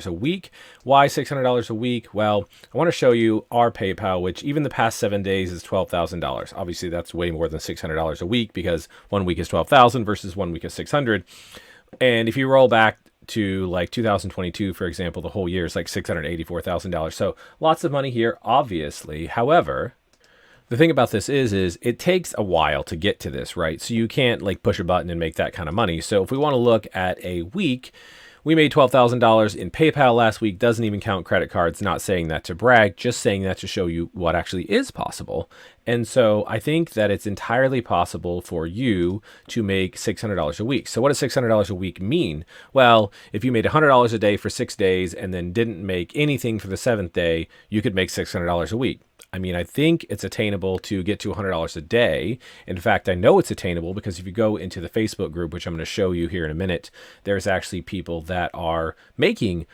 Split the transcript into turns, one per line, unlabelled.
a week. Why $600 a week? Well, I want to show you our PayPal, which even the past 7 days is $12,000. Obviously, that's way more than $600 a week because 1 week is 12,000 versus 1 week is 600. And if you roll back to like 2022, for example, the whole year is like $684,000. So lots of money here, obviously. However, the thing about this is it takes a while to get to this, right? So you can't like push a button and make that kind of money. So if we want to look at a week, we made $12,000 in PayPal last week. Doesn't even count credit cards. Not saying that to brag, just saying that to show you what actually is possible. And so I think that it's entirely possible for you to make $600 a week. So what does $600 a week mean? Well, if you made $100 a day for 6 days and then didn't make anything for the seventh day, you could make $600 a week. I mean, I think it's attainable to get to $100 a day. In fact, I know it's attainable because if you go into the Facebook group, which I'm going to show you here in a minute, there's actually people that are making